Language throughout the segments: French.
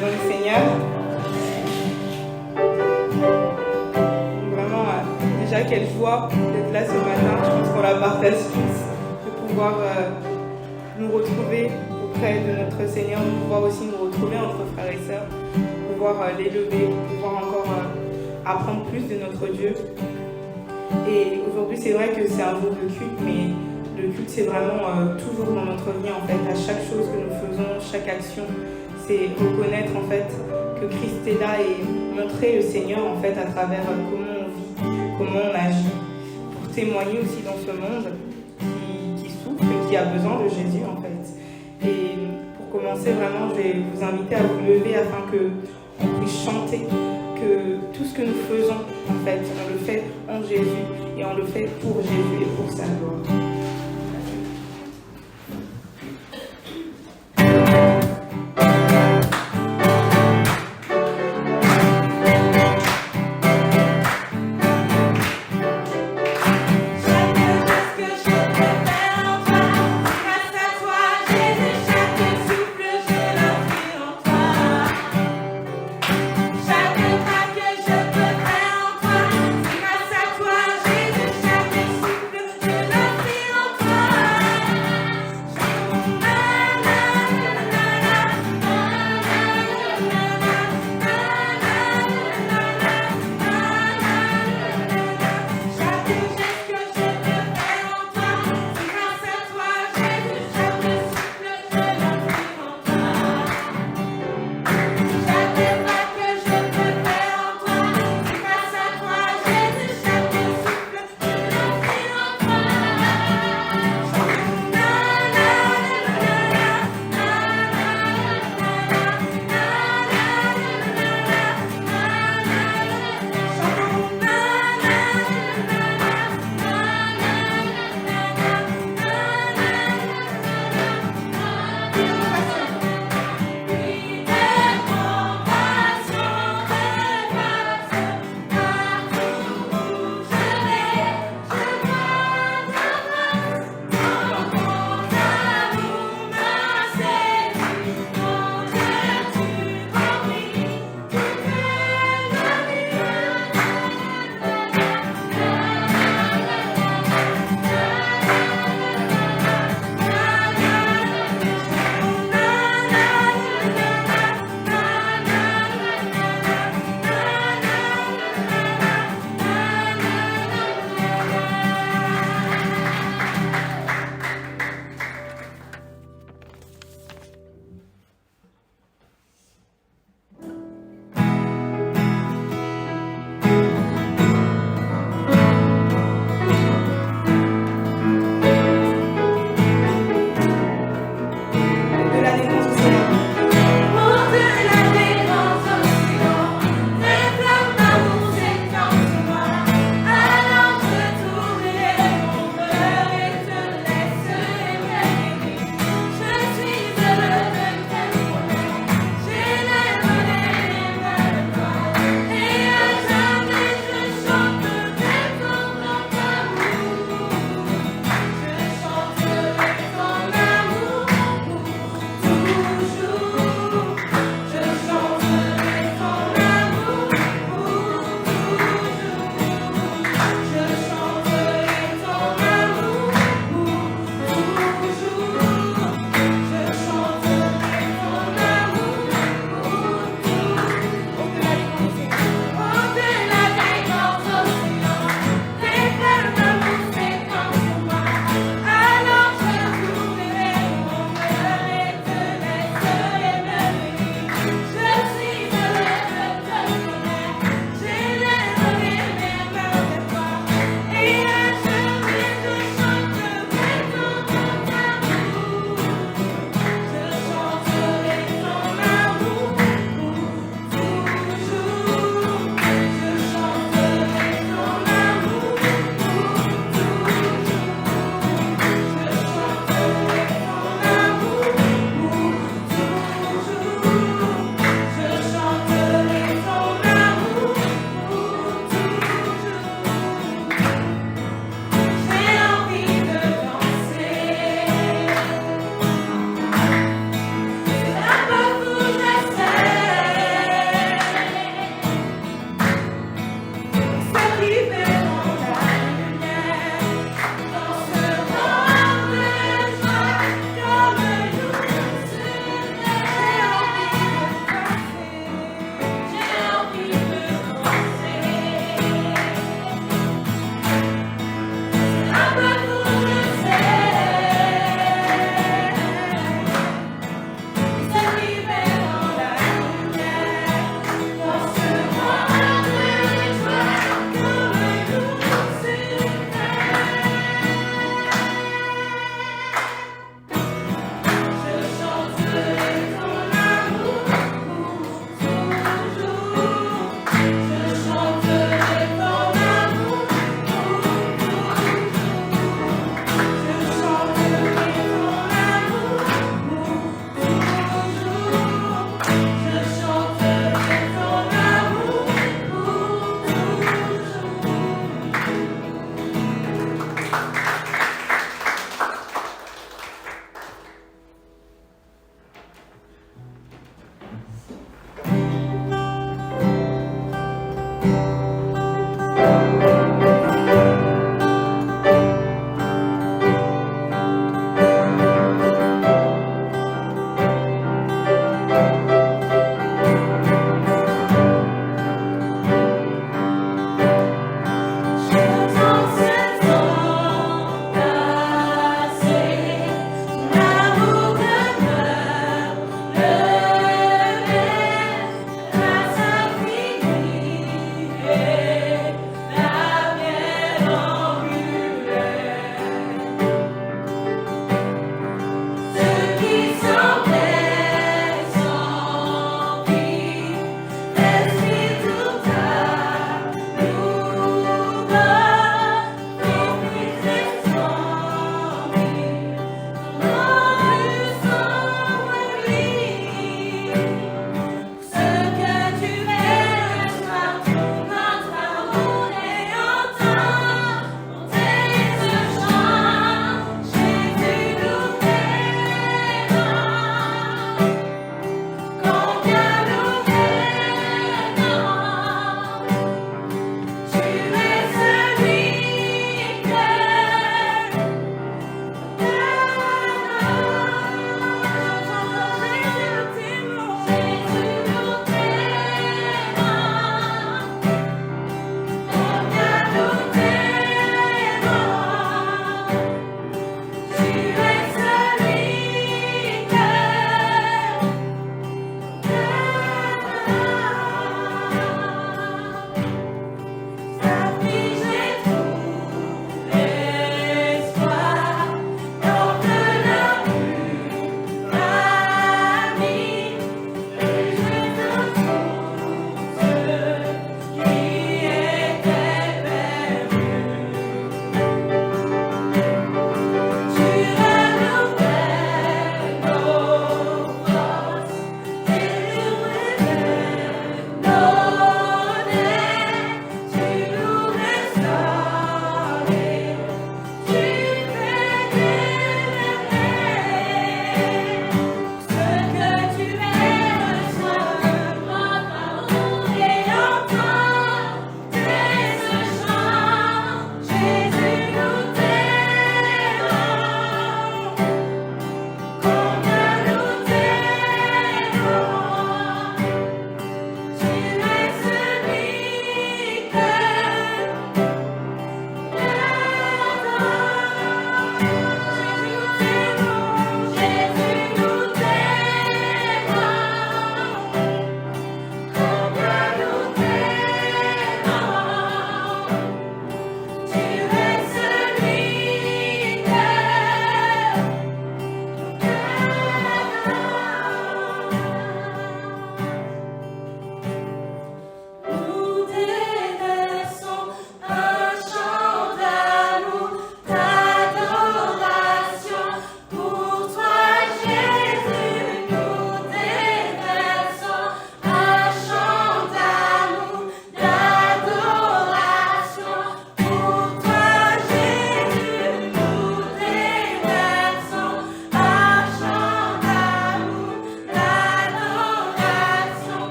maison du Seigneur. Vraiment, déjà quelle joie d'être là ce matin. Je pense qu'on la partage tous, de pouvoir nous retrouver auprès de notre Seigneur, de pouvoir aussi nous retrouver entre frères et sœurs, de pouvoir l'élever, de pouvoir encore apprendre plus de notre Dieu. Et aujourd'hui, c'est vrai que c'est un jour de culte, mais le culte, c'est vraiment toujours dans notre vie, en fait, à chaque chose que nous faisons, chaque action, c'est reconnaître, en fait, que Christ est là et montrer le Seigneur, en fait, à travers comment on vit, comment on agit, pour témoigner aussi dans ce monde qui souffre et qui a besoin de Jésus, en fait. Et pour commencer, vraiment, je vais vous inviter à vous lever afin qu'on puisse chanter que tout ce que nous faisons, en fait, on le fait en Jésus et on le fait pour Jésus et pour sa gloire. Grâce à toi, Jésus, chaque souffle, je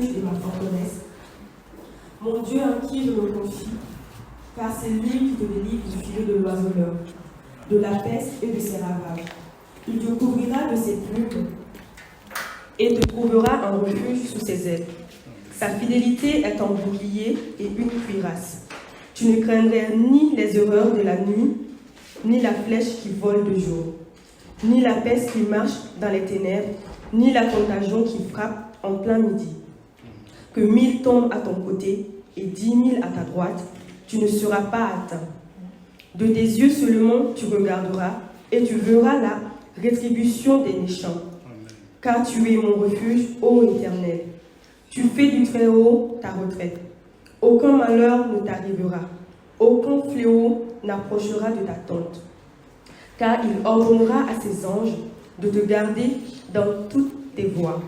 refuge et ma forteresse, mon Dieu en qui je me confie, car c'est lui qui te délivre du filet de l'oiseleur, de la peste et de ses ravages. Il te couvrira de ses plumes et te trouvera un refuge sous ses ailes. Sa fidélité est un bouclier et une cuirasse. Tu ne craindrais ni les horreurs de la nuit, ni la flèche qui vole de jour, ni la peste qui marche dans les ténèbres, ni la contagion qui frappe en plein midi. Que 1000 tombent à ton côté et 10 000 à ta droite, tu ne seras pas atteint. De tes yeux seulement tu regarderas et tu verras la rétribution des méchants. Car tu es mon refuge, ô Éternel. Tu fais du Très-Haut ta retraite. Aucun malheur ne t'arrivera. Aucun fléau n'approchera de ta tente. Car il ordonnera à ses anges de te garder dans toutes tes voies.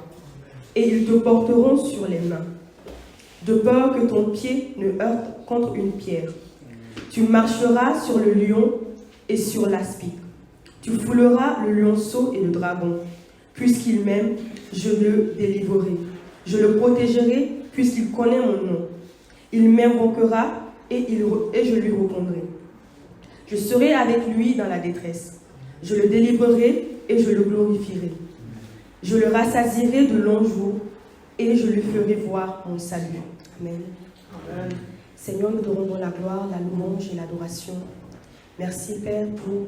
Et ils te porteront sur les mains, de peur que ton pied ne heurte contre une pierre. Tu marcheras sur le lion et sur l'aspic. Tu fouleras le lionceau et le dragon. Puisqu'il m'aime, je le délivrerai. Je le protégerai, puisqu'il connaît mon nom. Il m'invoquera et je lui répondrai. Je serai avec lui dans la détresse. Je le délivrerai et je le glorifierai. Je le rassasierai de longs jours et je lui ferai voir mon salut. Amen. Amen. Seigneur, nous te rendons la gloire, la louange et l'adoration. Merci, Père, pour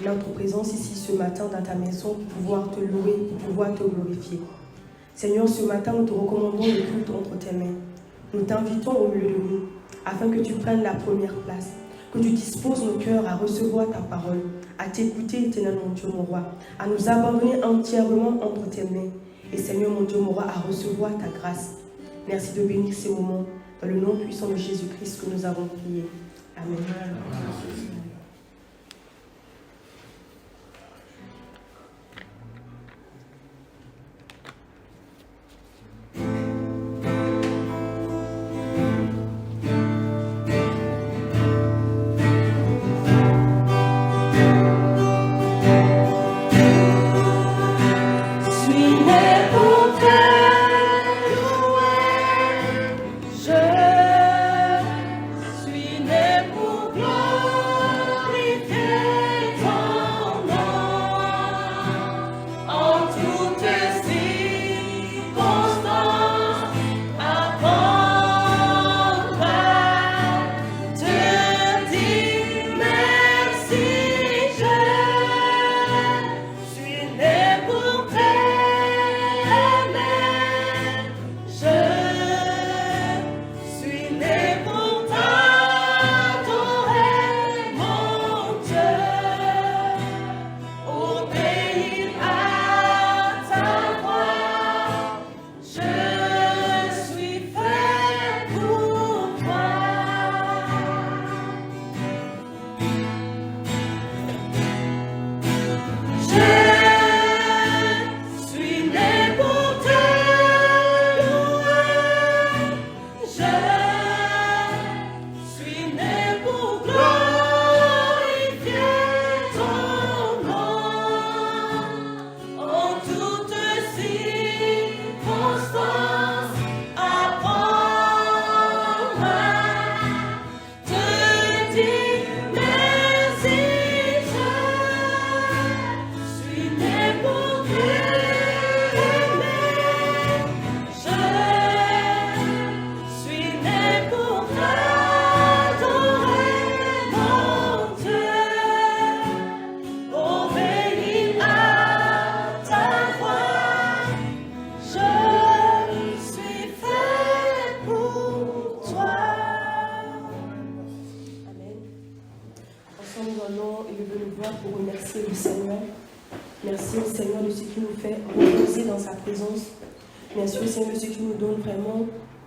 notre présence ici ce matin dans ta maison, pour pouvoir te louer, pour pouvoir te glorifier. Seigneur, ce matin, nous te recommandons le culte entre tes mains. Nous t'invitons au milieu de nous, afin que tu prennes la première place, que tu disposes nos cœurs à recevoir ta parole, à t'écouter, éternel mon Dieu, mon roi, à nous abandonner entièrement entre tes mains. Et Seigneur, mon Dieu, mon roi, à recevoir ta grâce. Merci de bénir ces moments, dans le nom puissant de Jésus-Christ que nous avons prié. Amen. Amen.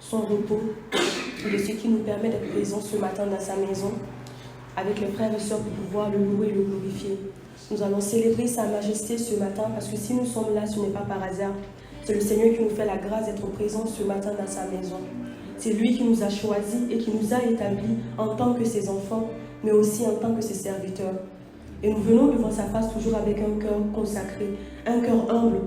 Son repos et de ce qui nous permet d'être présents ce matin dans sa maison avec les frères et sœurs pour pouvoir le louer et le glorifier. Nous allons célébrer sa majesté ce matin parce que si nous sommes là, ce n'est pas par hasard. C'est le Seigneur qui nous fait la grâce d'être présents ce matin dans sa maison. C'est lui qui nous a choisis et qui nous a établis en tant que ses enfants, mais aussi en tant que ses serviteurs. Et nous venons devant sa face toujours avec un cœur consacré, un cœur humble,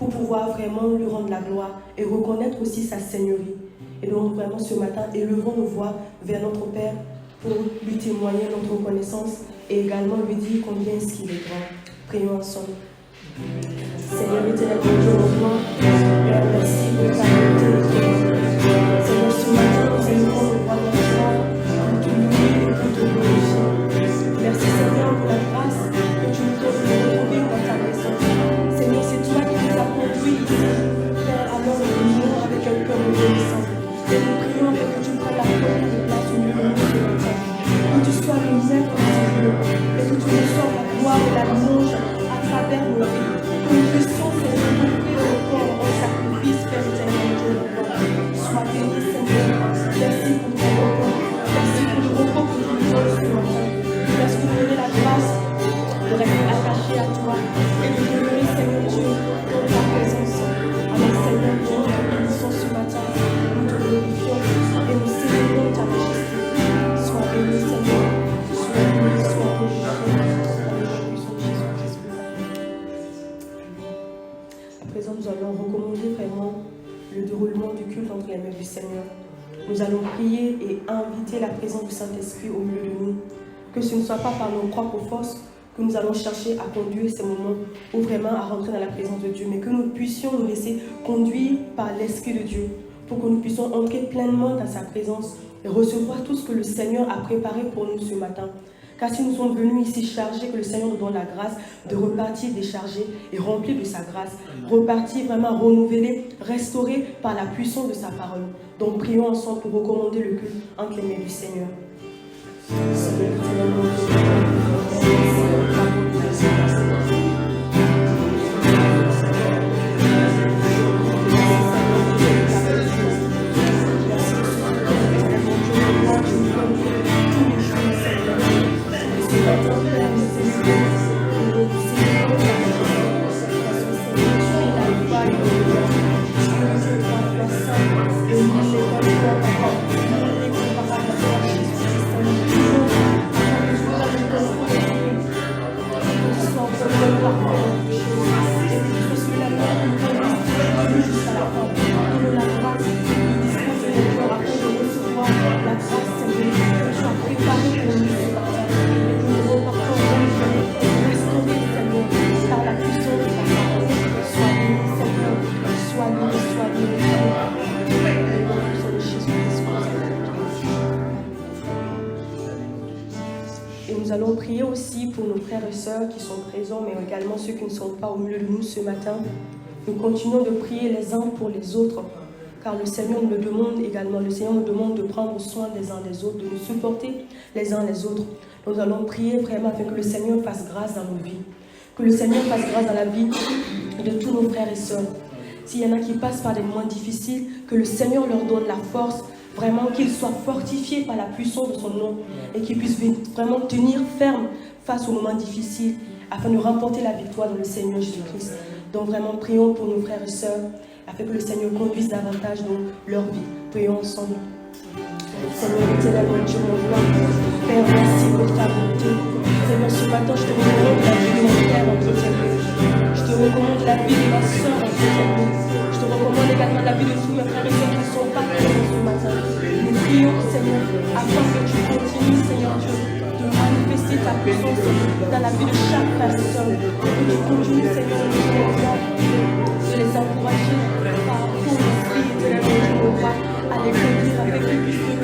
pour pouvoir vraiment lui rendre la gloire et reconnaître aussi sa seigneurie. Et donc vraiment ce matin, élevons nos voix vers notre Père pour lui témoigner notre reconnaissance et également lui dire combien est-ce qu'il est grand. Prions ensemble. Seigneur éternel, Dieu au roi, Père, merci pour ta bonté. Seigneur, ce matin, nous élevons nos voix vers toi pour te louer et pour te glorifier. Merci Seigneur pour la grâce que tu nous donnes de retrouver dans ta présence. Seigneur, c'est toi qui nous as conduits ici. Père, alors nous venons avec un cœur reconnaissant. Et nous prions que tu prennes la première place au milieu de nous ce matin. Que tu sois le maître de ce lieu. Et que tu nous sortes la gloire et la louange à travers nos vies. Que nous puissions, Seigneur, offrir le corps en sacrifice, Père éternel, Dieu de roi. Sois béni, Seigneur. Merci pour ton repos. Merci pour le repos que tu nous donnes ce matin. Merci pour nous donner la grâce de rester attaché à toi et de demeurer, Seigneur Dieu, dans ta présence. Alors, Seigneur Dieu, nous te bénissons ce matin, nous te glorifions et nous célébrons ta majesté. Sois béni, Seigneur, sois béni, sois glorifié. À présent, nous allons recommander vraiment le déroulement du culte entre les mains du Seigneur. Nous allons prier et inviter la présence du Saint-Esprit au milieu de nous. Que ce ne soit pas par nos propres forces que nous allons chercher à conduire ces moments ou vraiment à rentrer dans la présence de Dieu, mais que nous puissions nous laisser conduire par l'Esprit de Dieu pour que nous puissions entrer pleinement dans sa présence et recevoir tout ce que le Seigneur a préparé pour nous ce matin. Car si nous sommes venus ici chargés, que le Seigneur nous donne la grâce de repartir déchargés et remplis de sa grâce, repartir vraiment renouvelés, restaurés par la puissance de sa parole. Donc prions ensemble pour recommander le culte entre les mains du Seigneur. Nous allons prier aussi pour nos frères et sœurs qui sont présents, mais également ceux qui ne sont pas au milieu de nous ce matin. Nous continuons de prier les uns pour les autres, car le Seigneur nous le demande également. Le Seigneur nous demande de prendre soin des uns des autres, de nous supporter les uns les autres. Nous allons prier vraiment afin que le Seigneur fasse grâce dans nos vies, que le Seigneur fasse grâce dans la vie de tous nos frères et sœurs. S'il y en a qui passent par des moments difficiles, que le Seigneur leur donne la force, vraiment qu'ils soient fortifiés par la puissance de son nom et qu'ils puissent vraiment tenir ferme face aux moments difficiles afin de remporter la victoire dans le Seigneur Jésus-Christ. Donc vraiment prions pour nos frères et sœurs afin que le Seigneur conduise davantage dans leur vie. Prions ensemble. Seigneur éternel, mon Dieu, mon roi, Père, merci pour ta bonté. Seigneur, ce matin, je te recommande la vie de mon frère entre tes mains. Je te recommande la vie de ma soeur entre tes mains. Je te recommande également la vie de tous mes frères et sœurs qui ne sont pas présents ce matin. Nous prions, Seigneur, afin que tu continues, Seigneur Dieu, de manifester ta puissance dans la vie de chaque frère et sœur. Que tu continues, Seigneur, de les encourager par ton esprit éternel, mon Dieu, mon roi, à les conduire avec le plus de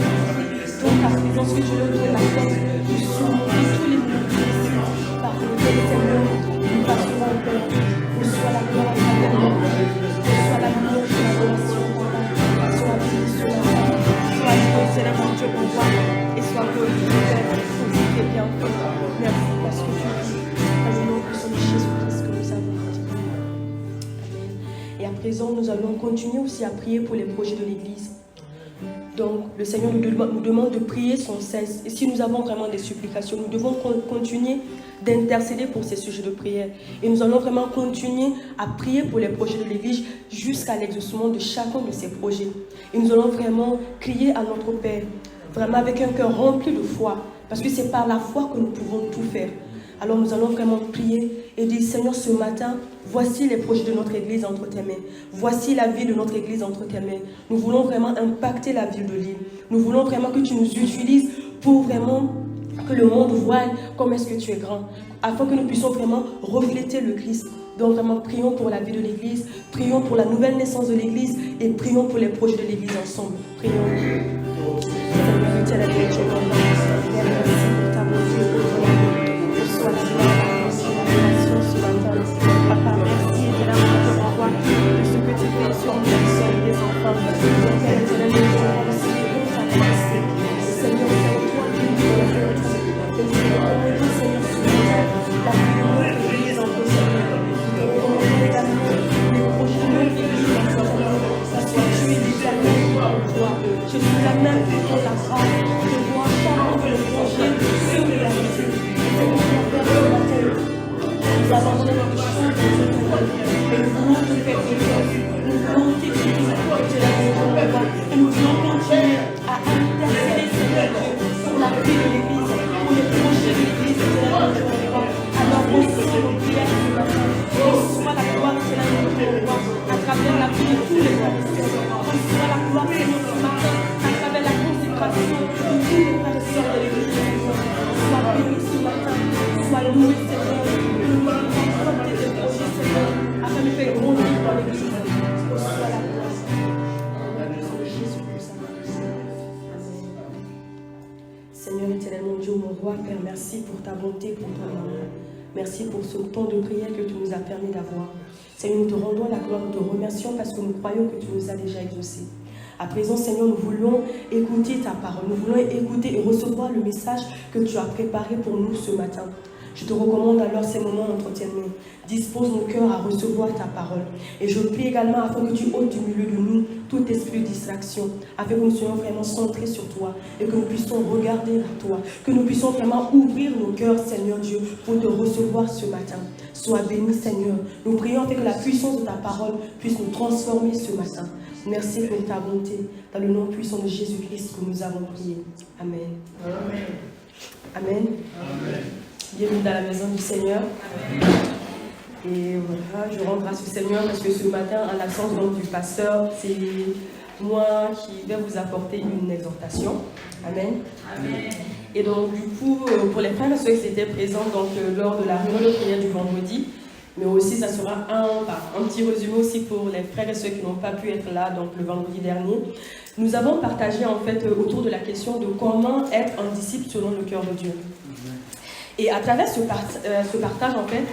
donc ta présence, que tu leur donnes la force de surmonter tous les moments difficiles. Par le Seigneur, nous passerons en paix. Reçois la gloire à travers nous. Reçois la gloire de l'adoration. Sois béni ce matin. Sois loué, Seigneur, mon Dieu, mon roi. Et sois glorifié, Père, pour tout tes bienfaits. Merci parce que tu vis. Dans le nom de Jésus-Christ que nous avons dit. Amen. Et à présent, nous allons continuer aussi à prier pour les projets de l'Église. Donc, le Seigneur nous demande de prier sans cesse. Et si nous avons vraiment des supplications, nous devons continuer d'intercéder pour ces sujets de prière. Et nous allons vraiment continuer à prier pour les projets de l'Église jusqu'à l'exaucement de chacun de ces projets. Et nous allons vraiment crier à notre Père, vraiment avec un cœur rempli de foi. Parce que c'est par la foi que nous pouvons tout faire. Alors nous allons vraiment prier et dire, Seigneur, ce matin, voici les projets de notre Église entre tes mains. Voici la vie de notre Église entre tes mains. Nous voulons vraiment impacter la ville de Lille. Nous voulons vraiment que tu nous utilises pour vraiment que le monde voie comment est-ce que tu es grand, afin que nous puissions vraiment refléter le Christ. Donc vraiment, prions pour la vie de l'Église, prions pour la nouvelle naissance de l'Église et prions pour les projets de l'Église ensemble. Prions. Seigneur, éternel Dieu, merci pour ta bonté, pour ton amour. Reçois la gloire, reçois l'adoration ce matin. Papa, merci éternellement pour roi de ce que tu fais sur nous, sur les enfants. Père éternel, nous voulons aussi pour ta grâce. Seigneur, c'est toi qui nous donnes. Et nous voulons, Seigneur, ce matin, la vie de notre Église entre tes mains. Nous voulons également les projets de notre Église entre tes mains. Parce que tu es déjà là pour toi. Je suis la même pour ta grâce. Je vois chaque le projet sur la vie. Nous avons notre chance de ce monde. Et nous voulons te faire confiance. Nous voulons t'écouter toi, tu es la maison. Et nous voulons continuer à intercéder, Seigneur Dieu, pour la vie de l'Église, pour les projets de l'Église, Seigneur Dieu. Alors reçois nos prières ce matin. Reçois la gloire, Seigneur Dieu, à travers la vie de tous les frères. Reçois la gloire, Seigneur, ce matin, à travers la consécration de tous les frères et sœurs de l'Église. Sois béni ce matin. Sois loué, Seigneur. Nous voulons porter tes projets, Seigneur, afin de faire grandir dans l'Église. Reçois la gloire. Seigneur éternel, mon Dieu, mon roi, Père, merci pour ta bonté, pour ton amour. Merci pour ce temps de prière que tu nous as permis d'avoir. Seigneur, nous te rendons la gloire, nous te remercions parce que nous croyons que tu nous as déjà exaucés. À présent, Seigneur, nous voulons écouter ta parole. Nous voulons écouter et recevoir le message que tu as préparé pour nous ce matin. Je te recommande alors ces moments entre tes mains. Dispose nos cœurs à recevoir ta parole. Et je prie également afin que tu ôtes du milieu de nous tout esprit de distraction, afin que nous soyons vraiment centrés sur toi et que nous puissions regarder vers toi, que nous puissions vraiment ouvrir nos cœurs, Seigneur Dieu, pour te recevoir ce matin. Sois béni, Seigneur. Nous prions afin que la puissance de ta parole puisse nous transformer ce matin. Merci pour ta bonté. Dans le nom puissant de Jésus-Christ que nous avons prié. Amen. Amen. Amen. Amen. Bienvenue dans la maison du Seigneur. Amen. Et voilà, je rends grâce au Seigneur parce que ce matin, en l'absence du pasteur, c'est moi qui vais vous apporter une exhortation. Amen. Amen. Et donc, du coup, pour les frères et ceux qui étaient présents lors de la réunion de prière du vendredi, mais aussi ça sera un petit résumé aussi pour les frères et ceux qui n'ont pas pu être là donc le vendredi dernier. Nous avons partagé en fait autour de la question de comment être un disciple selon le cœur de Dieu. Et à travers ce partage, en fait,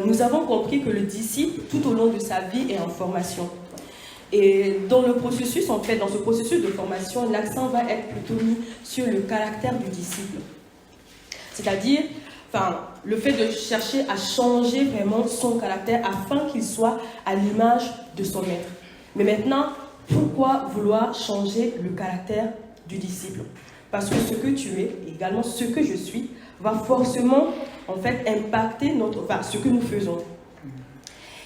nous avons compris que le disciple, tout au long de sa vie, est en formation. Et dans le processus, en fait, dans ce processus de formation, l'accent va être plutôt mis sur le caractère du disciple. C'est-à-dire, le fait de chercher à changer vraiment son caractère afin qu'il soit à l'image de son maître. Mais maintenant, pourquoi vouloir changer le caractère du disciple? Parce que ce que tu es, également ce que je suis, va forcément en fait impacter ce que nous faisons.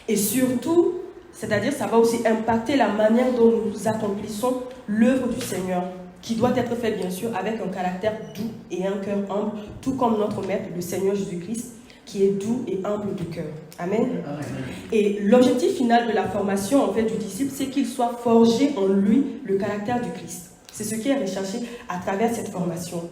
Et surtout, c'est-à-dire ça va aussi impacter la manière dont nous accomplissons l'œuvre du Seigneur, qui doit être faite bien sûr avec un caractère doux et un cœur humble, tout comme notre Maître, le Seigneur Jésus-Christ, qui est doux et humble de cœur. Amen. Amen. Et l'objectif final de la formation en fait du disciple, c'est qu'il soit forgé en lui le caractère du Christ. C'est ce qui est recherché à travers cette formation.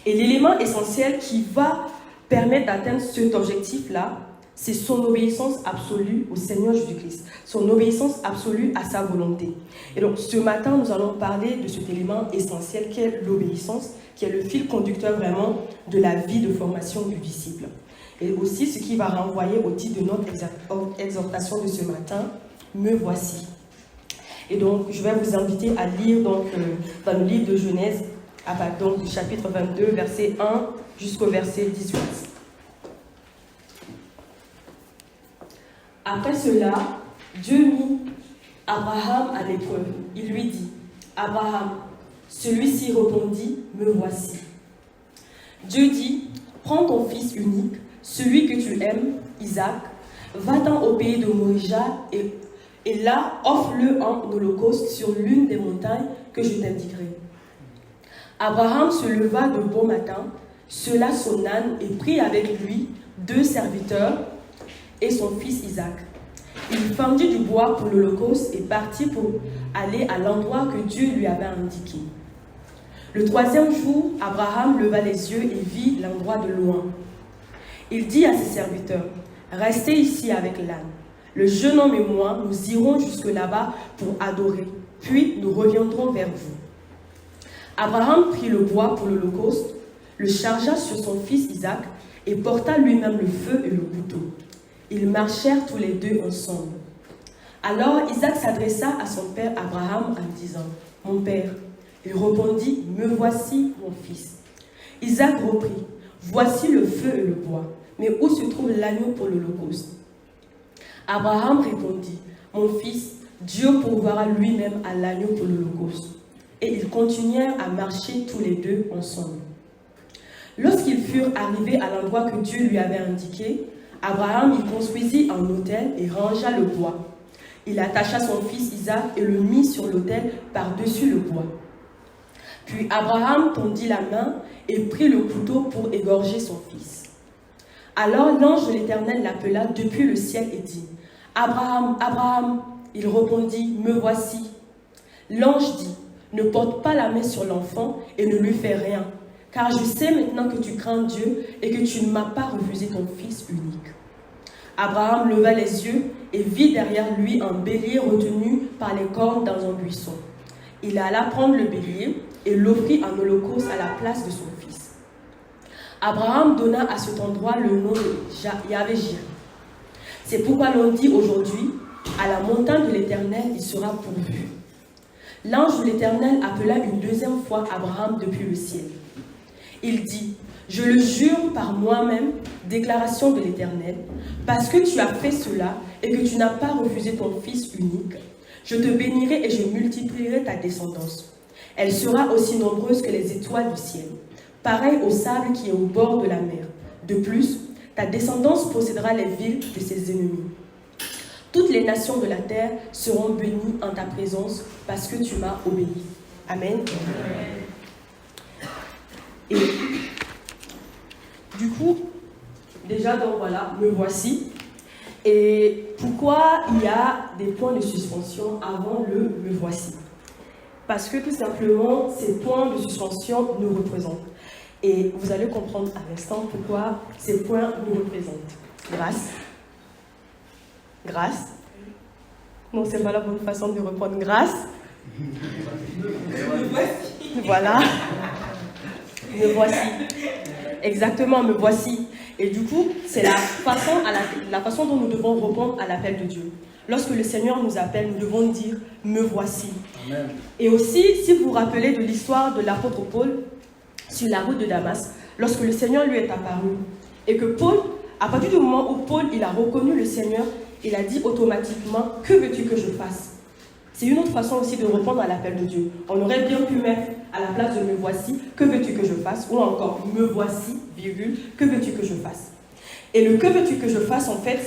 Et l'élément essentiel qui va permettre d'atteindre cet objectif-là, c'est son obéissance absolue au Seigneur Jésus-Christ, son obéissance absolue à sa volonté. Et donc ce matin, nous allons parler de cet élément essentiel qui est l'obéissance, qui est le fil conducteur vraiment de la vie de formation du disciple. Et aussi ce qui va renvoyer au titre de notre exhortation de ce matin, « Me voici ». Et donc je vais vous inviter à lire dans le livre de Genèse, donc du chapitre 22, verset 1 jusqu'au verset 18. Après cela, Dieu mit Abraham à l'épreuve. Il lui dit, « Abraham ». Celui-ci répondit, « Me voici ». Dieu dit, « Prends ton fils unique, celui que tu aimes, Isaac, va-t'en au pays de Morija et là, offre-le en holocauste sur l'une des montagnes que je t'indiquerai. » Abraham se leva de bon matin, sella son âne et prit avec lui 2 serviteurs et son fils Isaac. Il fendit du bois pour l'Holocauste et partit pour aller à l'endroit que Dieu lui avait indiqué. Le 3e jour, Abraham leva les yeux et vit l'endroit de loin. Il dit à ses serviteurs, « Restez ici avec l'âne. Le jeune homme et moi, nous irons jusque là-bas pour adorer, puis nous reviendrons vers vous. » Abraham prit le bois pour l'Holocauste, le chargea sur son fils Isaac et porta lui-même le feu et le couteau. Ils marchèrent tous les 2 ensemble. Alors Isaac s'adressa à son père Abraham en disant, « Mon père. » Il répondit, « Me voici, mon fils. » Isaac reprit, « Voici le feu et le bois, mais où se trouve l'agneau pour l'Holocauste » Abraham répondit, « Mon fils, Dieu pourvoira lui-même à l'agneau pour l'Holocauste. » Et ils continuèrent à marcher tous les 2 ensemble. Lorsqu'ils furent arrivés à l'endroit que Dieu lui avait indiqué, Abraham y construisit un autel et rangea le bois. Il attacha son fils Isaac et le mit sur l'autel par-dessus le bois. Puis Abraham tendit la main et prit le couteau pour égorger son fils. Alors l'ange de l'Éternel l'appela depuis le ciel et dit, « Abraham, Abraham !» Il répondit, « Me voici. » L'ange dit, « Ne porte pas la main sur l'enfant et ne lui fais rien, car je sais maintenant que tu crains Dieu et que tu ne m'as pas refusé ton fils unique. » Abraham leva les yeux et vit derrière lui un bélier retenu par les cornes dans un buisson. Il alla prendre le bélier et l'offrit en holocauste à la place de son fils. Abraham donna à cet endroit le nom de Yahvé-Jireh. C'est pourquoi l'on dit aujourd'hui, à la montagne de l'Éternel, il sera pourvu. L'ange de l'Éternel appela une 2e fois Abraham depuis le ciel. Il dit, « Je le jure par moi-même, déclaration de l'Éternel, parce que tu as fait cela et que tu n'as pas refusé ton fils unique, je te bénirai et je multiplierai ta descendance. Elle sera aussi nombreuse que les étoiles du ciel, pareille au sable qui est au bord de la mer. De plus, ta descendance possédera les villes de ses ennemis. Toutes les nations de la terre seront bénies en ta présence parce que tu m'as obéi. » Amen. Et du coup, déjà, donc voilà, me voici. Et pourquoi il y a des points de suspension avant le me voici? Parce que tout simplement, ces points de suspension nous représentent. Et vous allez comprendre à l'instant pourquoi ces points nous représentent. Grâce. Grâce. Non, c'est pas la bonne façon de reprendre grâce. Voilà. Me voici. Exactement, me voici. Et du coup, c'est la façon dont nous devons répondre à l'appel de Dieu. Lorsque le Seigneur nous appelle, nous devons dire « me voici ». Et aussi, si vous vous rappelez de l'histoire de l'apôtre Paul sur la route de Damas, lorsque le Seigneur lui est apparu, et que Paul, à partir du moment où Paul il a reconnu le Seigneur, il a dit automatiquement « que veux-tu que je fasse ?» C'est une autre façon aussi de répondre à l'appel de Dieu. On aurait bien pu mettre à la place de « me voici », « que veux-tu que je fasse ?» ou encore « me voici, virgule, que veux-tu que je fasse ?» Et le « que veux-tu que je fasse » en fait,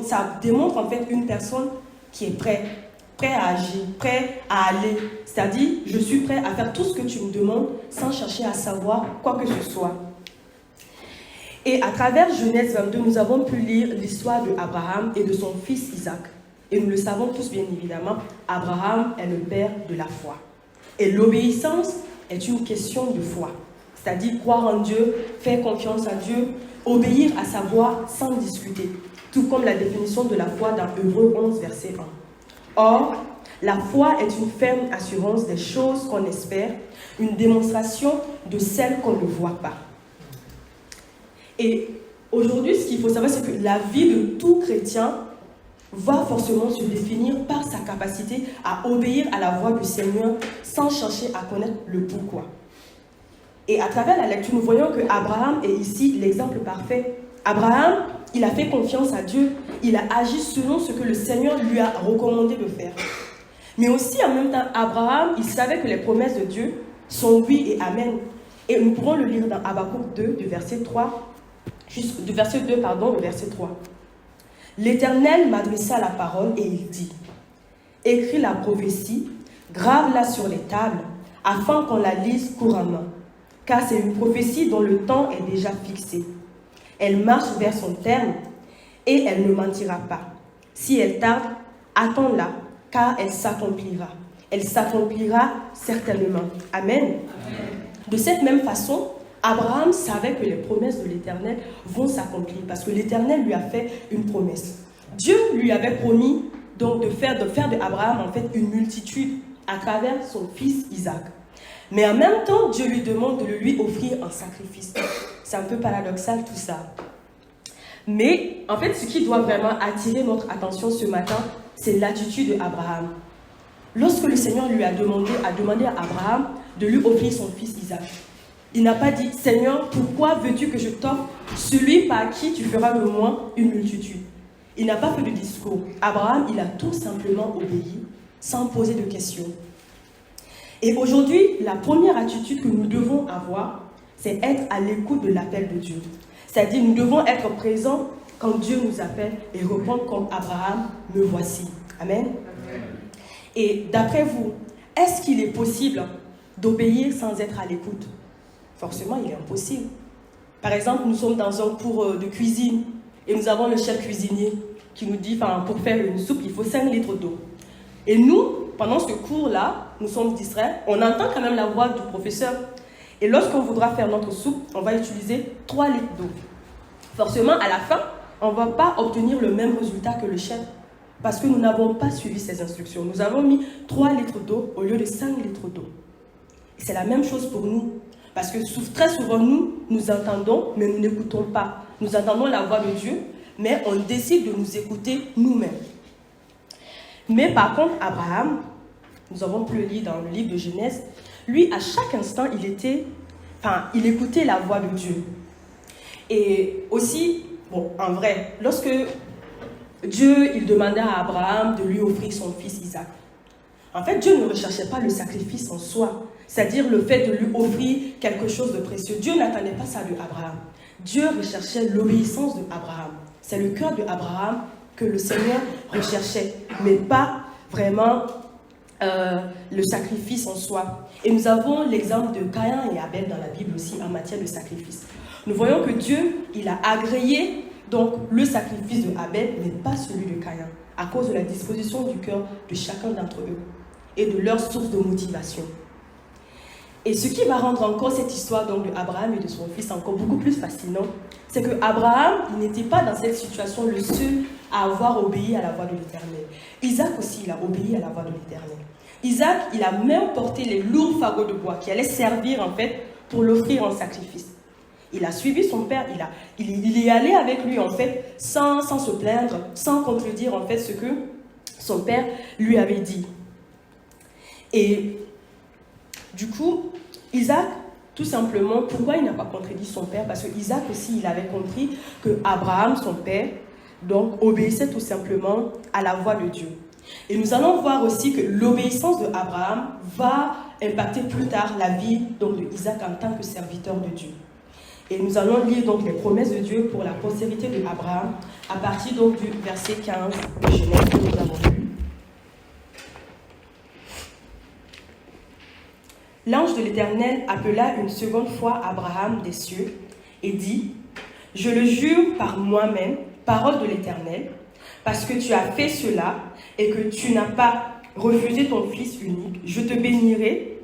ça démontre en fait une personne qui est prêt à agir, prêt à aller. C'est-à-dire, je suis prêt à faire tout ce que tu me demandes sans chercher à savoir quoi que ce soit. Et à travers Genèse 22, nous avons pu lire l'histoire d'Abraham et de son fils Isaac. Et nous le savons tous bien évidemment, Abraham est le père de la foi. Et l'obéissance est une question de foi. C'est-à-dire croire en Dieu, faire confiance à Dieu, obéir à sa voix sans discuter. Tout comme la définition de la foi dans Hébreux 11, verset 1. Or, la foi est une ferme assurance des choses qu'on espère, une démonstration de celles qu'on ne voit pas. Et aujourd'hui, ce qu'il faut savoir, c'est que la vie de tout chrétien va forcément se définir par sa capacité à obéir à la voix du Seigneur sans chercher à connaître le pourquoi. Et à travers la lecture, nous voyons que Abraham est ici l'exemple parfait. Abraham, il a fait confiance à Dieu, il a agi selon ce que le Seigneur lui a recommandé de faire. Mais aussi en même temps, Abraham, il savait que les promesses de Dieu sont oui et amen. Et nous pourrons le lire dans Habakkuk 2, du verset 2 au verset 3. L'Éternel m'adressa la parole et il dit, « Écris la prophétie, grave-la sur les tables, afin qu'on la lise couramment. car c'est une prophétie dont le temps est déjà fixé. Elle marche vers son terme et elle ne mentira pas. Si elle tarde, attends-la, car elle s'accomplira. Elle s'accomplira certainement. Amen. Amen. De cette même façon, Abraham savait que les promesses de l'Éternel vont s'accomplir parce que l'Éternel lui a fait une promesse. Dieu lui avait promis donc de faire d'Abraham en fait une multitude à travers son fils Isaac. Mais en même temps, Dieu lui demande de lui offrir un sacrifice. C'est un peu paradoxal tout ça. Mais en fait, ce qui doit vraiment attirer notre attention ce matin, c'est l'attitude d'Abraham. Lorsque le Seigneur lui a demandé à Abraham de lui offrir son fils Isaac, il n'a pas dit « Seigneur, pourquoi veux-tu que je t'offre celui par qui tu feras de moi une multitude ?» Il n'a pas fait de discours. Abraham, il a tout simplement obéi, sans poser de questions. Et aujourd'hui, la première attitude que nous devons avoir, c'est être à l'écoute de l'appel de Dieu. C'est-à-dire, nous devons être présents quand Dieu nous appelle et répondre comme Abraham, me voici. Amen. Amen. Et d'après vous, est-ce qu'il est possible d'obéir sans être à l'écoute? Forcément, il est impossible. Par exemple, nous sommes dans un cours de cuisine et nous avons le chef cuisinier qui nous dit, pour faire une soupe, il faut 5 litres d'eau. Et nous, pendant ce cours-là, nous sommes distraits, on entend quand même la voix du professeur. Et lorsqu'on voudra faire notre soupe, on va utiliser 3 litres d'eau. Forcément, à la fin, on ne va pas obtenir le même résultat que le chef parce que nous n'avons pas suivi ses instructions. Nous avons mis 3 litres d'eau au lieu de 5 litres d'eau. Et c'est la même chose pour nous. Parce que très souvent, nous entendons, mais nous n'écoutons pas. Nous entendons la voix de Dieu, mais on décide de nous écouter nous-mêmes. Mais par contre, Abraham, nous avons pu le lire dans le livre de Genèse, lui, à chaque instant, il écoutait la voix de Dieu. Et aussi, en vrai, lorsque Dieu, il demandait à Abraham de lui offrir son fils Isaac, en fait, Dieu ne recherchait pas le sacrifice en soi, c'est-à-dire le fait de lui offrir quelque chose de précieux. Dieu n'attendait pas ça de Abraham. Dieu recherchait l'obéissance de Abraham. C'est le cœur de Abraham que le Seigneur recherchait, mais pas vraiment le sacrifice en soi. Et nous avons l'exemple de Caïn et Abel dans la Bible aussi en matière de sacrifice. Nous voyons que Dieu, il a agréé donc le sacrifice de Abel, mais pas celui de Caïn, à cause de la disposition du cœur de chacun d'entre eux et de leur source de motivation. Et ce qui va rendre encore cette histoire donc de Abraham et de son fils encore beaucoup plus fascinant, c'est que Abraham, il n'était pas dans cette situation le seul à avoir obéi à la voix de l'Éternel. Isaac aussi, il a obéi à la voix de l'Éternel. Isaac, il a même porté les lourds fagots de bois qui allaient servir en fait pour l'offrir en sacrifice. Il a suivi son père, il est allé avec lui en fait sans se plaindre, sans contredire en fait ce que son père lui avait dit. Et du coup, Isaac, tout simplement, pourquoi il n'a pas contredit son père? Parce que Isaac aussi, il avait compris que Abraham, son père, donc obéissait tout simplement à la voix de Dieu. Et nous allons voir aussi que l'obéissance de Abraham va impacter plus tard la vie donc, de Isaac en tant que serviteur de Dieu. Et nous allons lire donc les promesses de Dieu pour la postérité de Abraham à partir donc du verset 15 de Genèse que nous avons lu. L'ange de l'Éternel appela une seconde fois Abraham des cieux et dit « Je le jure par moi-même, parole de l'Éternel, parce que tu as fait cela et que tu n'as pas refusé ton fils unique, je te bénirai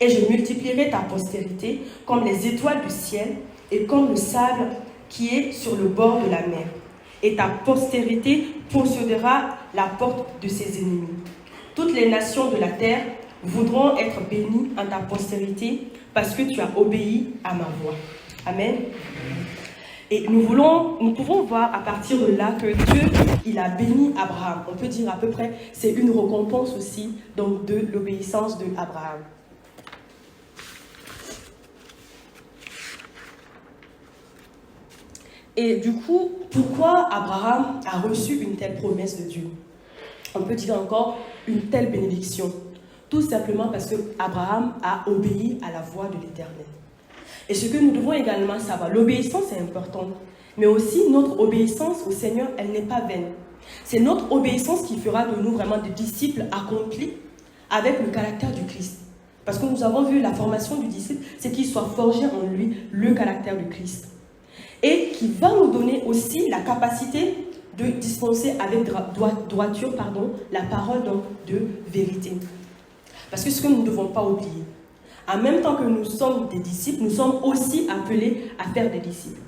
et je multiplierai ta postérité comme les étoiles du ciel et comme le sable qui est sur le bord de la mer. Et ta postérité possédera la porte de ses ennemis. Toutes les nations de la terre voudront être bénies en ta postérité parce que tu as obéi à ma voix. » Amen. Et nous pouvons voir à partir de là que Dieu, il a béni Abraham. On peut dire à peu près, c'est une récompense aussi donc, de l'obéissance d'Abraham. Et du coup, pourquoi Abraham a reçu une telle promesse de Dieu? On peut dire encore une telle bénédiction. Tout simplement parce que Abraham a obéi à la voix de l'Éternel. Et ce que nous devons également savoir, l'obéissance est importante, mais aussi notre obéissance au Seigneur, elle n'est pas vaine. C'est notre obéissance qui fera de nous vraiment des disciples accomplis avec le caractère du Christ. Parce que nous avons vu la formation du disciple, c'est qu'il soit forgé en lui le caractère du Christ. Et qui va nous donner aussi la capacité de dispenser avec droiture la parole donc, de vérité. Parce que ce que nous ne devons pas oublier, en même temps que nous sommes des disciples, nous sommes aussi appelés à faire des disciples.